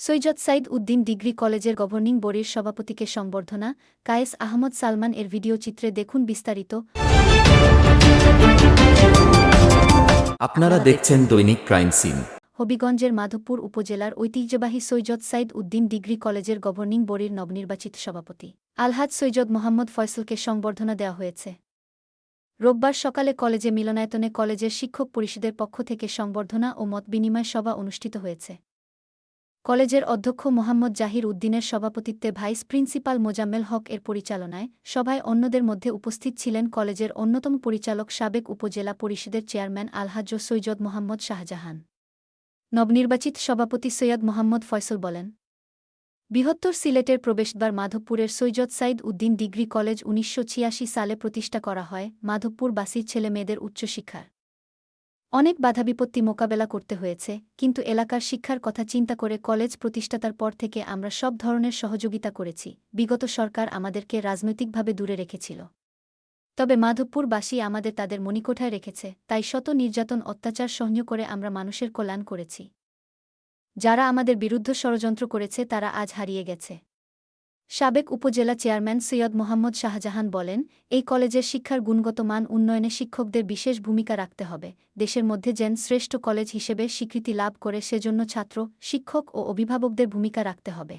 Syed Saeed Uddin degree কলেজের governing বডির সভাপতিকে সংবর্ধনা, কায়েস আহমদ সালমান এর ভিডিও চিত্রে দেখুন বিস্তারিত। আপনারা দেখছেন দৈনিক ক্রাইম সিন। হবিগঞ্জের মাধবপুর উপজেলার ঐতিহ্যবাহী সৈয়দ সাইদ উদ্দিন ডিগ্রি কলেজের গভর্নিং বডির নবনির্বাচিত সভাপতি আলহাজ সৈয়দ মোহাম্মদ ফয়সলকে সংবর্ধনা দেওয়া হয়েছে। রোববার সকালে কলেজে মিলনায়তনে কলেজের শিক্ষক পরিষদের পক্ষ থেকে সংবর্ধনা ও মতবিনিময় সভা অনুষ্ঠিত হয়েছে। কলেজের অধ্যক্ষ মোহাম্মদ জাহির উদ্দিনের সভাপতিত্বে ভাইস প্রিন্সিপাল মোজাম্মেল হক এর পরিচালনায় সভায় অন্যদের মধ্যে উপস্থিত ছিলেন কলেজের অন্যতম পরিচালক সাবেক উপজেলা পরিষদের চেয়ারম্যান আলহাজ সৈয়দ মোহাম্মদ শাহজাহান। নবনির্বাচিত সভাপতি সৈয়দ মোহাম্মদ ফয়সল বলেন, বৃহত্তর সিলেটের প্রবেশদ্বার মাধবপুরের সৈয়দ সাইদ উদ্দিন ডিগ্রি কলেজ ১৯৮৬ সালে প্রতিষ্ঠা করা হয়। মাধবপুরবাসীর ছেলেমেয়েদের উচ্চশিক্ষার অনেক বাধাবিপত্তি মোকাবেলা করতে হয়েছে, কিন্তু এলাকার শিক্ষার কথা চিন্তা করে কলেজ প্রতিষ্ঠাতার পর থেকে আমরা সব ধরনের সহযোগিতা করেছি। বিগত সরকার আমাদেরকে রাজনৈতিকভাবে দূরে রেখেছিল, তবে মাধবপুরবাসী আমাদের তাদের মণিকোঠায় রেখেছে, তাই শত নির্যাতন অত্যাচার সহ্য করে আমরা মানুষের কল্যাণ করেছি। যারা আমাদের বিরুদ্ধে ষড়যন্ত্র করেছে তারা আজ হারিয়ে গেছে। সাবেক উপজেলা চেয়ারম্যান সৈয়দ মোহাম্মদ শাহজাহান বলেন, এই কলেজের শিক্ষার গুণগত মান উন্নয়নে শিক্ষকদের বিশেষ ভূমিকা রাখতে হবে। দেশের মধ্যে যেন শ্রেষ্ঠ কলেজ হিসেবে স্বীকৃতি লাভ করে সেজন্য ছাত্র, শিক্ষক ও অভিভাবকদের ভূমিকা রাখতে হবে।